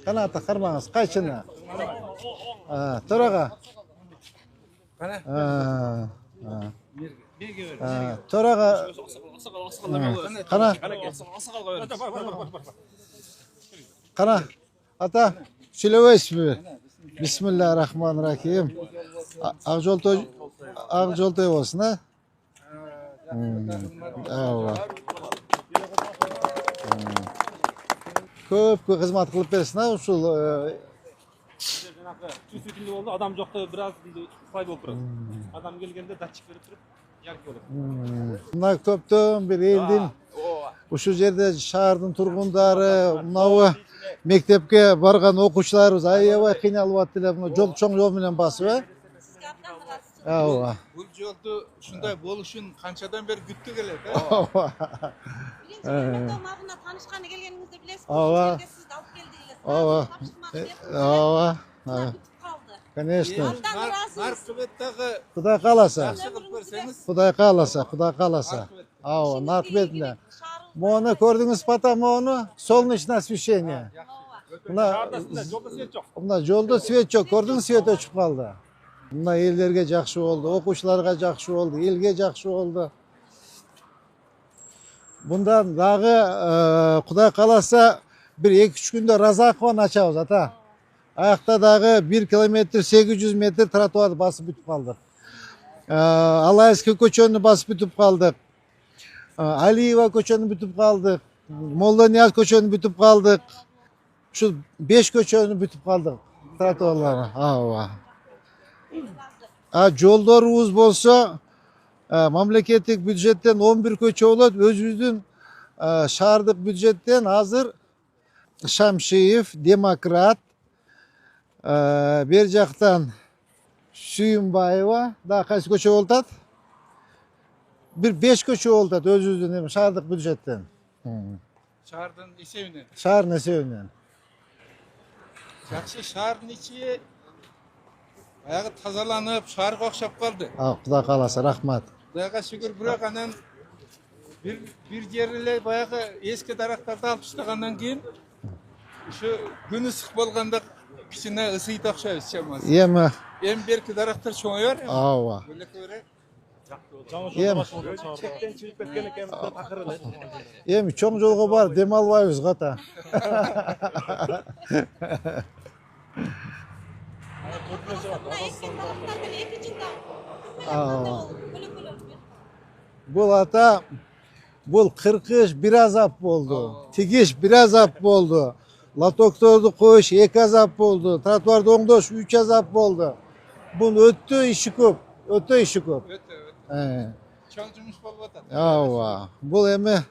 Qana taqirmаңыз, qaychini? To'raga. Qana? To'raga. Qana? Qana? Ata, сөйлебейсізбі? Bismillahirrahmanirrahim. Aqjoltoy olsun, ha? Көп қызмат қылып берсін, ha? Ушул Tüsütünde oldu, adam yoktu biraz fayda oldu. Adam gelgende datçık verip durup yargı olur. Мына көптөн bir elдин ушул жерде шаардын тургундары, мынау мектепке барган окуучуларыбыз аябай кыйналып атты эле, мына жол чоң жол менен басып, э? Ооба. Бул жолду ушундай болушун канчадан бери күттүк эле, да? Ооба. Мабына танышканы келгениңизди билесизби? Ооба. Сизди алып келдиңиз. Ооба. Ооба. Конечно. Наркыбеттагы Кудай кааласа. жакшы кылып берсеңиз, Кудай кааласа, Кудай кааласа. Ооба, Наркыбетинде. Мону көрдүңүз пата, мону солнечное освещение. Мына жолдо свет жок, көрдүңүз, свет өчүп калды. Мына элдерге жакшы болду, окуучуларга жакшы болду, элге жакшы болду. Bundan дагы Кудай кааласа bir 2-3 күндө Разакованы ачабыз, ата. Ayakta dağı 1 kilometre 800 metre trotuar basıp bitip kaldık. Alayski köçönü basıp bitip kaldık. Aliyeva köçönü bitip kaldık. Moldaniyaz köçönü bitip kaldık. Şu 5 köçönü bitip kaldık. Trotuarlara. Жолдорубуз болсо мамлекеттик бюджеттен 11 көчө болот. Өзүбүздүн шаардык бюджеттен азыр Шамшиев, Демократ, бер жактан Сүйүнбаева, да кайсы көчө болот? Bir 5 көчө болот өзүбүздүн шаардык бюджеттен. шаардын эсебинен. Шаардын эсебинен. Жакшы шаардын ичи баягы тазаланып, шаарга окшоп калды. Кудай кааласа, рахмат. Кудайга шүгүр, бирок анан бир жери эле баягы эски дарактарды алып таштагандан кийин ушу күн ысык болгондо кичине ысыйт окшойбуз чамасы. Эми Берки дарактар чоңоyor. ооба. Çekten çıkıp ketken eкен takır эле. Эми чоң жолго бар, дем албайбыз ата. Бул ата, бул кыркыш бир азап болду. Тигиш бир азап болду. Лотокторду коюш 2 азап болду. Тротуарды оңдош 3 азап болду. Бул өтө иши көп. Өтө иши көп. Чоң жумуш болуп атат. Ооба. Бул эми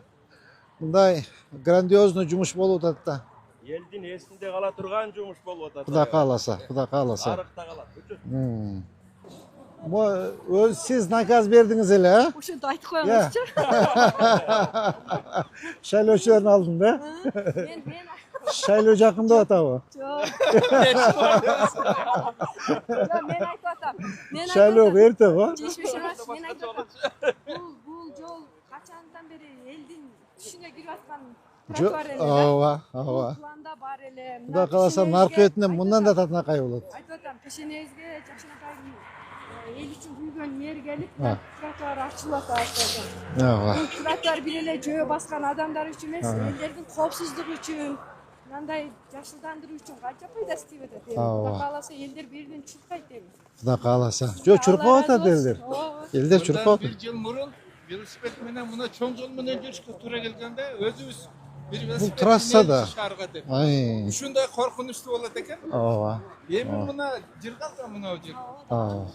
мындай грандиозный жумуш болуп атат да. Елдин эсинде кала турган жумуш болуп атат. Кудай кааласа, Кудай кааласа. Тарыхта калат. Siz nakaz berdiңиz эле, а? Ушунтип айтып коюңузчу. Шайлоочулардын алдында. Мен Шайлоо жакындап атабы? Жок, мен айтып атам. Шайлоо эрте го? Чечмеш эмес, мен айтып атам. Бул жол качандан бери элдин түшүнө кирип аткан тротуар эле. Ооба. Планда бар эле. Кудай кааласа наркыбетинен мындан да татынакай болот. Айтып атам, пешенебизге жакшынакай эл үчүн күйгөн жер келип, тротуар ачылып атат. Ооба. Бул тротуар бир эле жөө баскан адамдар үчүн эмес, элдердин коопсуздугу үчүн, мындай жакшылдандыруу үчүн канча пайдасы тип атат. Кудай кааласа элдер бирден чуркайт эми. Кудай кааласа. Жок, чуркап атат элдер. Элдер чуркап атат. 1 жыл мурун велосипед менен мына чоң жол менен жүрүшкө туура келгенде өзүбүз бир велосипед трассада. шаарга деп. Ай. Ушундай коркунучтуу болот экен. Ооба. Эми мына жыргалса мына жер. Ооба.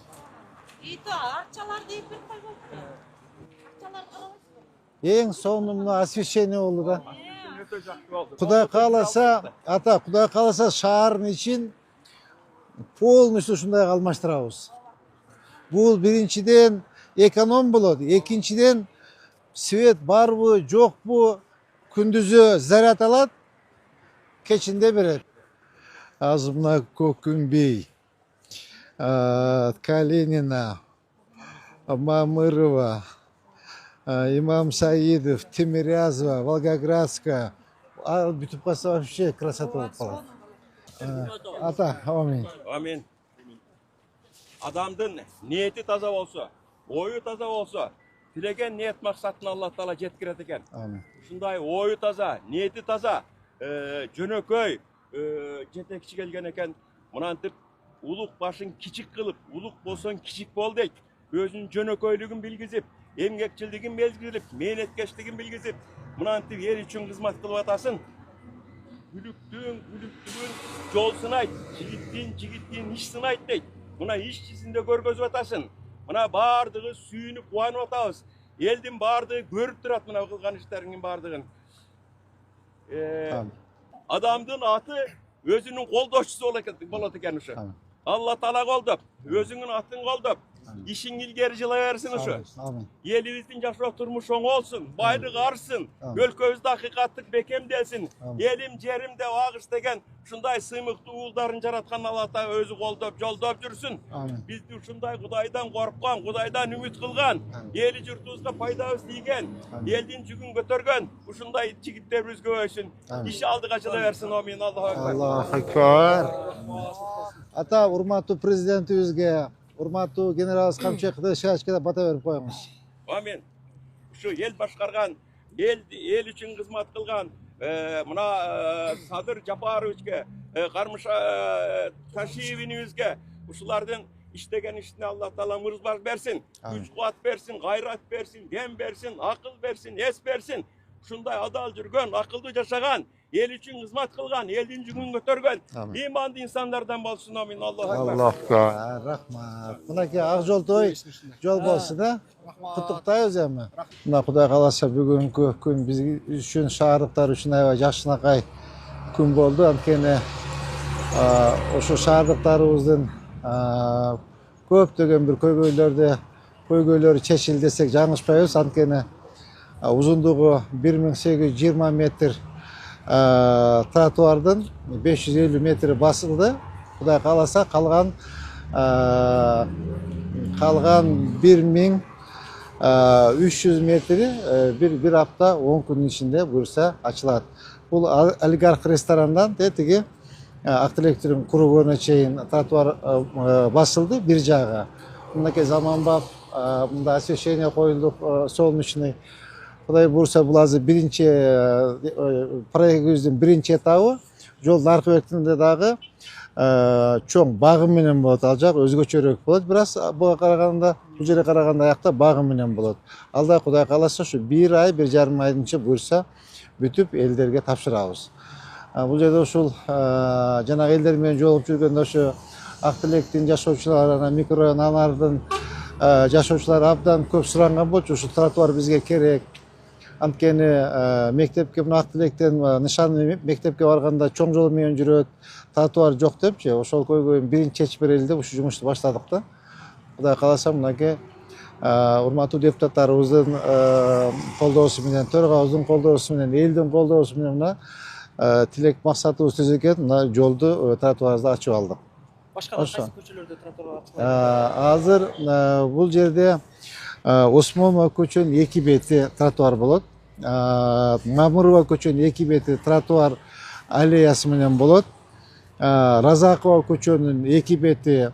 Ийто акчаларды ийип берип койбойбу? Акчалар карабайсызбы? Эң соңу мына освещение болду да. Кудай кааласа, ата, Кудай кааласа шаардын ичин полностью ушундай алмаштырабыз. Бул биринчиден эконом болот, экинчиден свет барбы, жокпу, күндүзү заряд алат, кечинде берет. Азыр мына Көкүнбей, Калинина, Мамырова, Имам Саидов, Тимирязева, Волгоградская. Бүтүп калса вообще красота болуп калат. Ata, amin. Amin. Adamdın niyeti taza olsa, oyu taza olsa, tilegen niyet maksatını Allah Taala жеткирет eкен. Amin. Ушундай oyu taza, niyeti taza, жөнөкөй жетекчи келген eкен. Мынантип улук башын кичик кылып, улук болсоң кичик бол дейт. Өзүнүн жөнөкөйлүгүн билгизип, эмгекчилдигин белгилеп, мээнеткечтигин билгизип, мынантип эл үчүн кызмат кылып атасың. Бүлүктүгүн жол сынайт, жигиттин иш сынайт дейт. Мына иш жүзүндө көргөзүп атасың. Мына бардыгы сүйүнүп кубанып атабыз. Элдин бардыгы көрүп турат мына кылган иштериңин бардыгын. Адамдын аты өзүнүн колдоочусу болот экен ушу. Алла Таала колдоп, өзүңүн атын колдоп, ишиң илгери жыла берсин ушу. Amin. Элибиздин жашоо турмушу оңолсун, байлык арсын, өлкөбүздө акыйкаттык бекемделсин. Элим жеримде агыш деген ушундай сыймыктуу уулдарын жараткан Алла Таала өзү колдоп, жолдоп жүрсүн. Бизди ушундай Кудайдан корккан, Кудайдан үмүт кылган, эли журтубузга пайдабыз тийген, элдин жүгүн көтөргөн ушундай жигиттерибиз көбөйсүн. Иши алдыга жыла берсин. Амин. Аллаху акбар. Allahu Ekber. Ata, урматтуу президентибизге, урматтуу генерал Камчекти шашкада бата берип коюңуз. Амин. Ушу ел башкарган, эл үчүн кызмат кылган мына Садыр Жапаровичке, Кармыш Ташиевинибизге ушулардын иштеген ишине Алла Таала мырзбаш берсин, күч кубат берсин, гайрат берсин, дем берсин, акыл берсин, эс берсин. Ушундай адал жүргөн, акылдуу жашаган, эл үчүн кызмат кылган, элдин жүгүн көтөргөн, иманды инсандардан болсун. Амин. Аллаху акбар. Allohga rahmat. Мынакей ак жол той жол болсун да. Куттуктайбыз эми. Мына Кудай кааласа бүгүнкү күн биз үчүн, шаардыктар үчүн аябай жакшынакай күн болду. Анткени ошо шаардыктарыбыздын көптөгөн бир көйгөйлөрү чечилди десек жаңылышпайбыз. Анткени узундугу 1820 метр тротуардын 550 метри басылды. Кудай кааласа калган 1300 метри bir апта 10 күнүн ичинде буюрса ачылат. Бул олигарх ресторандан тиги Ак Тилектин кургонуна чейин тротуар басылды бир жагы. Мынакей заманбап мында освещение коюлду солнечный. Кудай буюрса бул азыр биринчи проектибиздин биринчи этабы. Жолдун аркы бетинде дагы чоң багым менен болот. Ал жак өзгөчөрөөк болот. Бирок буга караганда, бул жерге караганда аякта багым менен болот. Алда Кудай кааласа ушу 1 ай, 1,5 айдын ичинде буюрса бүтүп элдерге тапшырабыз. Бул жерде ушул жанагы элдер менен жолугуп жүргөндө ошо Ак Тилектин жашоочуларына, микрорайондардын жашоочулары абдан көп суранган болчу. Ушу тротуар бизге керек. Анткени мектепке, мына Ак Тилектен нышаны мектепке барганда чоң жол менен жүрөт, тротуар жок депчи. Ошол көйгөйүн биринчи чечип берели деп ушу жумушту баштадык да. Кудай кааласа мынакей урматтуу депутаттарыбыздын колдоосу менен, төрагабыздын колдоосу менен, элдин колдоосу менен мына тилек максатыбыз түз экен. Мына жолду, тротуарды ачып алдык. Башка кайсы көчөлөрдө тротуар ачылат? Азыр бул жерде Осмонова көчөнүн 2 бети тротуар болот. Мамырова көчөнүн 2 бети тротуар аллеясы менен болот. Разакова көчөнүн 2 бети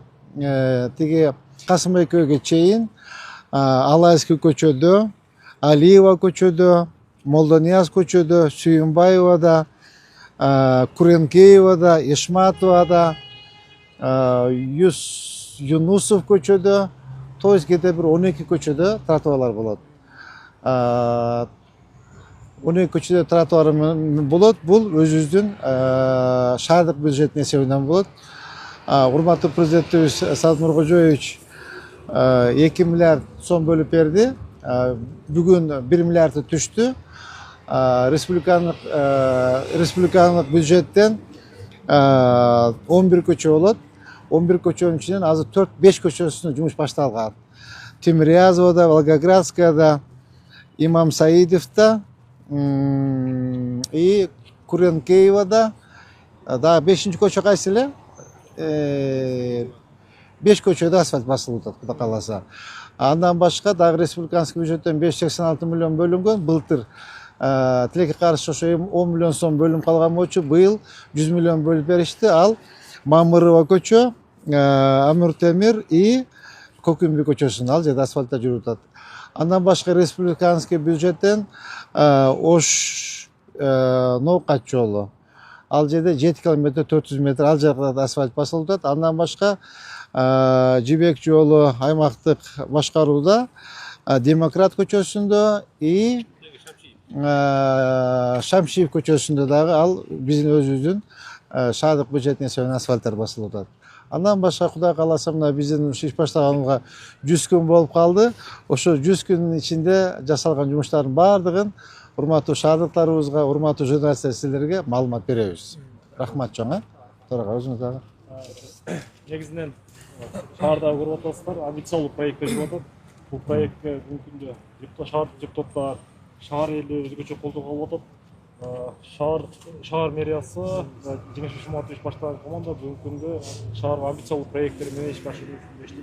тиги Касымбекөйгө чейин, Алайский көчөдө, Алиева көчөдө, Молдонияз көчөдө, Сүйүнбаевада, Куренкеевада, Ишматовада, Юнусов көчөдө, то есть где-то bir 12 көчөдө тротуарлар болот. 12 көчөдө тротуар болот. Бул өзүбүздүн шаардык бюджеттин эсебинен болот. Урматтуу президентибиз Садыр Нуркожоевич 2 миллиард сом бөлүп берди. Бүгүн 1 миллиард түштү. Республикалык бюджеттен 11 көчө болот. 11 көчөнүн ичинен азыр 4-5 көчөсүнө жумуш башталган. Тимирязовда, Волгоградскаяда, Имам Саидовда и Куренкеевада. Да, 5-чи көчө кайсы эле? 5 көчөдө асфальт басылып атат, Кудай кааласа. Андан башка дагы республиканский бюджеттен 586 миллион бөлүнгөн. Былтыр тилекке каршы ошо 10 миллион сом бөлүнүп калган болчу. Быйыл 100 миллион бөлүп беришти. Ал Мамырова көчө, Амир Темир и Көкүмбү көчөсүн ал жерде асфальтта жүрүп атат. Андан башка республиканский бюджеттен Ош Новкат жолу. Ал жерде 7 километр 400 метр ал жерде асфальт басылып атат. Андан башка Жибек жолу аймактык башкарууда Демократ көчөсүндө и Шамшиев көчөсүндө дагы ал биздин өзүбүздүн шаардык бюджеттин эсебинен асфальттар басылып атат. Андан башка Кудай кааласа мына биздин иш баштаганга 100 күн болуп калды. Ошо 100 күндүн ичинде жасалган жумуштардын баардыгын урматтуу шаардыктарыбызга, урматтуу журналисттер силерге маалымат беребиз. Рахмат чоң. Торга өзүңүз дагы. Негизинен шаардагы көрүп атасыздар, амбициялуу проект жүрүп атат. Бул проектке бүгүнкү күндө шаардык депутаттар, шаар эли өзгөчө колдоо алып атат. Шаар мэриясы, Жеңиш Ишматович баштаган команда бүгүнкү күндө шаарга амбициялуу проекттер менен иш башташты.